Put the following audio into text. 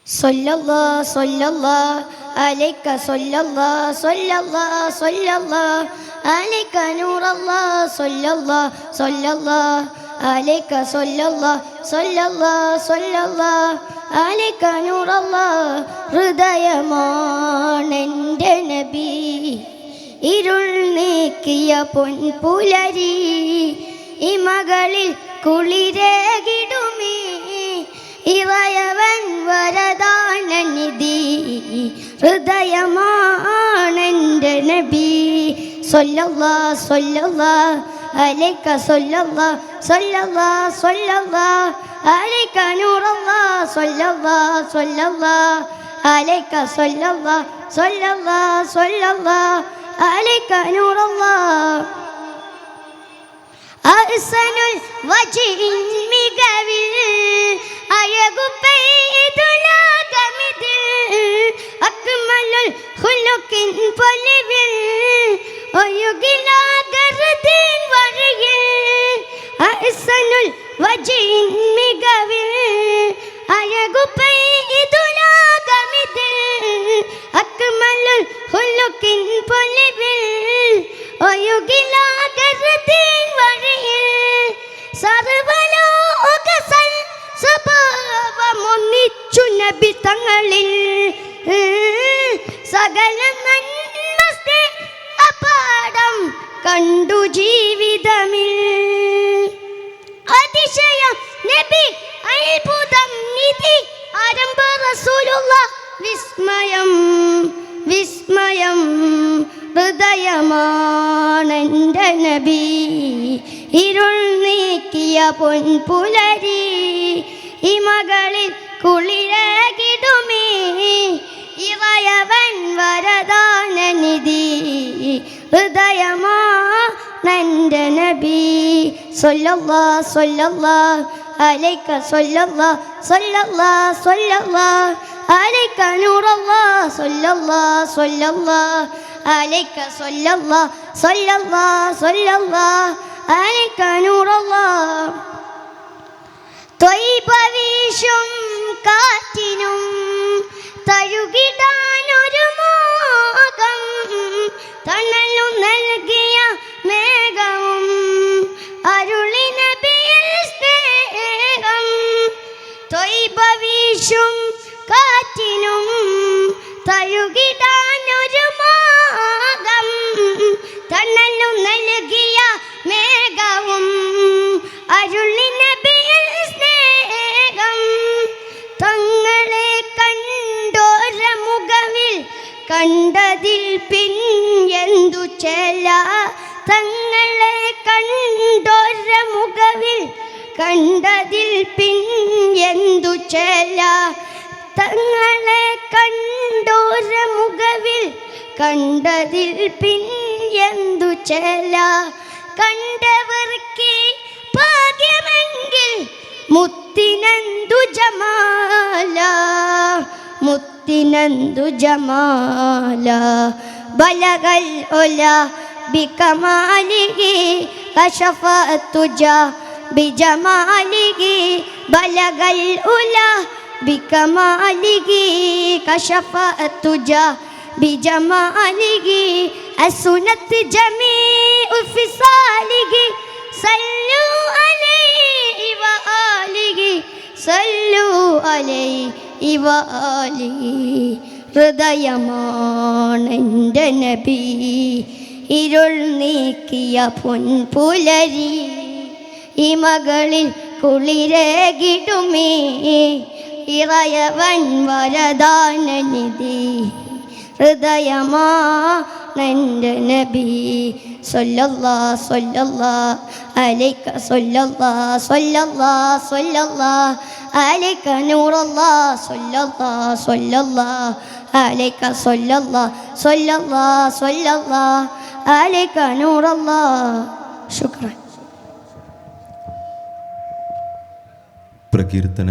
സല്ലല്ലാഹു സല്ലല്ലാഹു അലൈക സല്ലല്ലാഹു സല്ലല്ലാഹു സല്ലല്ലാഹു അലൈക നൂറല്ലാഹ് സല്ലല്ലാഹു സല്ലല്ലാഹു അലൈക സല്ലല്ലാഹു സല്ലല്ലാഹു സല്ലല്ലാഹു അലൈക നൂറല്ലാഹ്. ഹൃദയമാണെൻ്റെ നബി, ഇരുൾ നീക്കിയ പൊൻപുലരി, ഇമകളിൽ കുളിരേകിടുമീ ഇവയവൻ വരദാനനിധി. ഹൃദയമാണെൻ്റെ നബി സല്ലല്ലാഹു സല്ലല്ലാഹു അലൈക സല്ലല്ലാഹു സല്ലല്ലാഹു സല്ലല്ലാഹു അലൈക നൂറല്ലാഹ് സല്ലല്ലാഹു സല്ലല്ലാഹു അലൈക സല്ലല്ലാഹു സല്ലല്ലാഹു സല്ലല്ലാഹു അലൈക നൂറല്ലാഹ്. അഹ്സനുൽ വജ്ഹിൻ മികവിൽ അഴകുപെയ്തുലോകമിതിൽ, അക്മലുൽ ഖുലുഖിൻ പൊലിവിൽ ഒഴുകിലാകൃതിൻ വഴിയിൽ. അഹ്സനുൽ വജ്ഹിൻ മികവിൽ അഴകുപെയ്തുലോകമിതിൽ, അക്മലുൽ ഖുലുഖിൻ പൊലിവിൽ ഒഴുകിലാകൃതിൻ വഴിയിൽ. സർവലോക സ്വഭാവമൊന്നിച്ചു നബി തങ്ങളിൽ, സകല നന്മസ്തേ അപാഠം കണ്ടു ജീവിതമിൽ. അതിശയം നബി അത്ഭുതം നിധി ആരംഭ റസൂലുള്ളാഹ് വിസ്മയം വിസ്മയം. ഹൃദയമാണെൻ്റെ നബി, ഇരുൾ നീക്കിയ പൊൻപുലരി, ഇമകളിൽ കുളിരേകിടുമീ ഇവയവൻ വരദാനനിധി. ഹൃദയമാണെൻ്റെ നബി സല്ലല്ലാഹു സല്ലല്ലാഹു അലൈക സല്ലല്ലാഹു സല്ലല്ലാഹു സല്ലല്ലാഹു അലൈക നൂറല്ലാഹ് സല്ലല്ലാഹു സല്ലല്ലാഹു അലൈക സല്ലല്ലാഹു സല്ലല്ലാഹു സല്ലല്ലാഹു അലൈക നൂറല്ലാഹ്. ത്വയ്ബ വീശും കാറ്റിനും തഴുകിടാനൊരു മോഹം, തണലു നൽകിയ മേഘവും അരുളി നബിയിൽ സ്നേഹം. ത്വയ്ബ വീശും കാറ്റിനും തഴുകിടാനൊരു മോഹം, തണലു നൽകിയ മേഘവും അരുളി നബിയിൽ സ്നേഹം. തങ്ങളെ കണ്ടോര മുഖവിൽ കണ്ടതിൽ പിന്നെന്തു ചേല, തങ്ങളെ കണ്ടോര മുഖവിൽ കണ്ടതിൽ പിന്നെന്തു ചേല. തങ്ങളെ കണ്ടോര മുഖവിൽ കണ്ടതിൽ പിന്നെന്തു ചേല. കണ്ടവർക്ക് ഭാഗ്യമെങ്കിൽ മുത്തിനെന്തു ജമാല, മുത്തിനെന്തു ജമാല. ബലഗൽ ഉല ബികമാലിഹി കശഫ തുജ ബിജമാലിഹി. ബലഗൽ ഉല ബികമാലിഹി കശഫ തുജ ബിജമാലിഹി. അസുനത് ജമീഉ ഫിസാലിഹി സല്ലു അലൈഹി വആലിഹി സല്ലു അലൈഹി വആലിഹി. ഹൃദയമാണെൻ്റെ നബി, ഇരുൾ നീക്കിയ പൊൻപുലരി, ഇമകളിൽ കുളിരേകിടുമീ ഇറയവൻ വരദാനനിധി. ഹൃദയമാണെൻ്റെ നബി സല്ലല്ലാഹു സല്ലല്ലാഹു അലൈക സല്ലല്ലാഹു സല്ലല്ലാഹു സല്ലല്ലാഹു അലൈക നൂറല്ലാഹ് സല്ലല്ലാഹു സല്ലല്ലാഹു അലൈക സല്ലല്ലാഹു സല്ലല്ലാഹു സല്ലല്ലാഹു അലൈക നൂറല്ലാഹ്. ശുക്രൻ. പ്രകീർത്തന